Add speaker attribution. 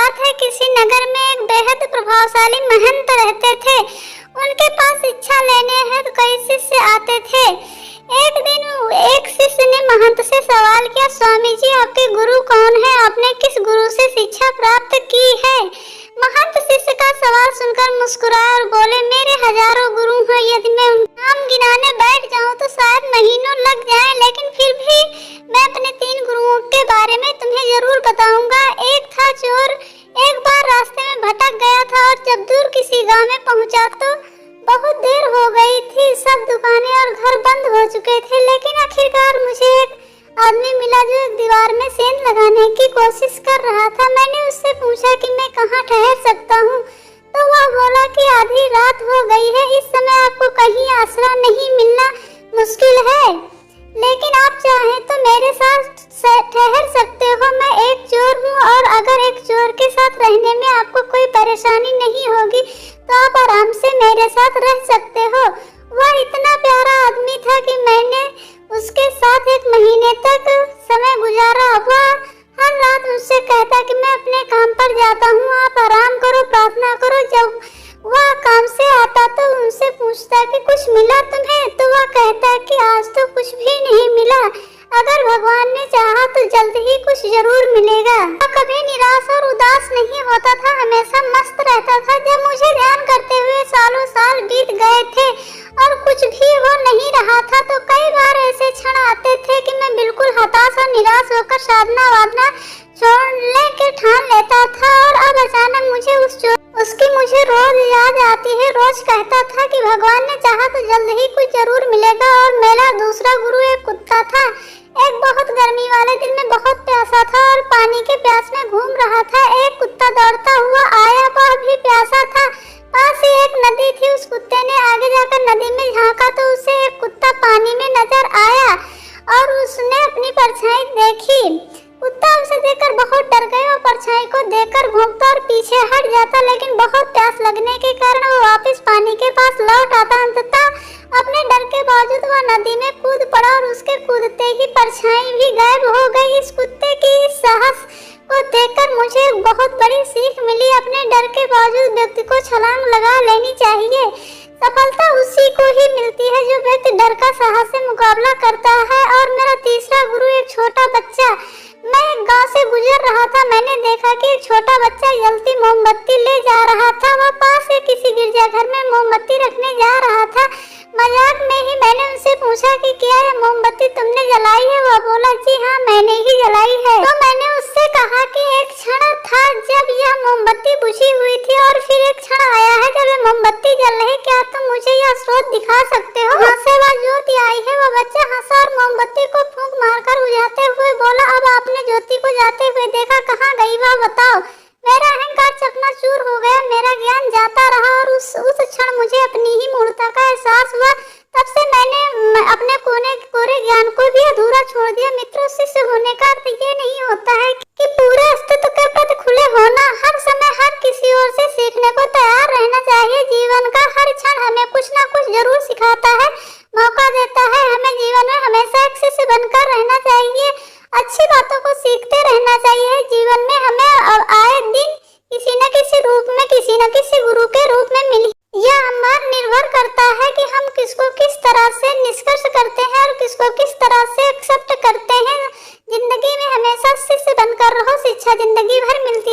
Speaker 1: बात है, किसी नगर में एक बेहद प्रभावशाली महंत रहते थे। उनके पास शिक्षा लेने हेतु कई शिष्य आते थे। एक दिन एक शिष्य ने महंत से सवाल किया, स्वामी जी आपके गुरु कौन है? आपने किस गुरु से शिक्षा प्राप्त की है? महंत शिष्य का सवाल सुनकर मुस्कुराए और बोले, मेरे हजारों गुरु हैं, यदि मैं उनका नाम गिनाने बैठ जाऊं तो शायद महीनों लग जाएं, लेकिन फिर भी मैं अपने 3 गुरुओं के बारे में तुम्हें जरूर बताऊंगा। एक था चोर, एक बार रास्ते में भटक गया था और जब दूर किसी गांव में पहुंचा तो बहुत देर हो गई थी। सब दुकानें और घर बंद हो चुके थे, लेकिन आखिरकार मुझे एक आदमी मिला जो एक दीवार में सेंध लगाने की कोशिश कर रहा था। मैंने उससे पूछा कि मैं कहाँ ठहर सकता हूँ, तो वह बोला कि आधी रात हो गई है, इस समय आपको कहीं आसरा नहीं मिलना मुश्किल है, लेकिन आप चाहें तो मेरे साथ ठहर सकते हो। मैं एक चोर हूँ और अगर एक चोर के साथ रहने में आपको कोई परेशानी नहीं होगी तो आप आराम से मेरे साथ रह सकते हो। वह इतना प्यारा आदमी था कि मैंने उसके साथ 1 महीने तक समय गुजारा। वह हर रात मुझसे कहता कि मैं अपने काम पर जाता हूँ, आप आराम करो, प्रार्थना करो। जब वह काम से आता तो उनसे पूछता कि कुछ मिला तुम्हें, तो वह कहता कि आज तो कुछ भी नहीं मिला, अगर भगवान ने चाहा तो जल्द ही कुछ जरूर मिलेगा। वह कभी निराश और उदास नहीं होता था, हमेशा मस्त रहता था। जब मुझे ध्यान करते हुए सालों साल बीत गए थे और कुछ भी हो नहीं रहा था, तो कई बार ऐसे क्षण आते थे कि मैं बिल्कुल हताश और निराश होकर साधना वादना छोड़ने के ठान लेता था। और अब अचानक मुझे उसकी मुझे रोज याद आती है। रोज कहता था कि भगवान ने चाहा तो जल्द ही कुछ जरूर मिलेगा। और मेरा दूसरा गुरु एक कुत्ता था। एक बहुत गर्मी वाले दिन में बहुत प्यासा था और पानी के प्यास में घूम रहा था। एक कुत्ता दौड़ता हुआ आया, वह भी प्यासा था। पास ही एक नदी थी। उस कुत्ते ने आगे जाकर नदी में झांका तो उसे एक कुत्ता पानी में नजर आया और उसने अपनी परछाई देखी। कुत्ता उसे देखकर बहुत डर गया और परछाई को देखकर भौंकता और पीछे हट जाता, लेकिन बहुत प्यास लगने के कारण वो वापस पानी के पास लौट आता। अंततः अपने डर के बावजूद वह नदी में कूद पड़ा और उसके कूदते ही परछाई भी गायब हो गई। इस कुत्ते की इस साहस को देखकर मुझे बहुत बड़ी सीख मिली। अपने डर के बावजूद व्यक्ति को छलांग लगा लेनी चाहिए। सफलता उसी को ही मिलती है जो व्यक्ति डर का साहस से मुकाबला करता है। और मेरा तीसरा गुरु एक छोटा बच्चा। मैं एक गांव से गुजर रहा था। मैंने देखा कि एक छोटा बच्चा जलती मोमबत्ती ले जा रहा था। वह पास के किसी गिरजाघर में मोमबत्ती रखने जा रहा था। मजाक में ही मैंने उनसे पूछा कि क्या यह मोमबत्ती तुमने जलाई है? वह बोला, जी हाँ, मैंने ही जलाई है। तो मैंने उससे कहा कि एक क्षण था जब यह मोमबत्ती बुझी हुई थी और फिर एक क्षण आया है जब यह मोमबत्ती जल रही। क्या तुम मुझे यह स्रोत दिखा सकते हो? वहाँ से वह ज्योति आई है। वह बच्चा हंसा और मोमबत्ती को फूंक मारकर बुझाते हुए बोला, अब आपने ज्योति को जाते हुए देखा, कहाँ गई वह बताओ। मेरा अहंकार चकनाचूर हो गया, मेरा ज्ञान जाता रहा और उस क्षण मुझे अपनी ही मूर्खता का एहसास हुआ। तब से मैंने अपने पूरे ज्ञान को भी अधूरा छोड़ दिया। मित्रों, शिष्य होने का अर्थ ये नहीं होता है कि पूरे अस्तित्व के पद खुले होना। हर समय हर किसी ओर से सीखने को तैयार रहना चाहिए। जीवन का हर क्षण हमें कुछ न कुछ जरूर सिखाता है, मौका देता है। हमें जीवन में हमेशा एक शिष्य बनकर रहना चाहिए, अच्छी बातों को सीखते रहना चाहिए। जीवन में हमें आए दिन किसी न किसी रूप में, किसी न किसी गुरु के रूप में मिली। यह हम पर निर्भर करता है कि हम किसको किस तरह से निष्कर्ष करते हैं और किसको किस तरह से एक्सेप्ट करते हैं। जिंदगी में हमेशा शिष्य बनकर रहो, शिक्षा जिंदगी भर मिलती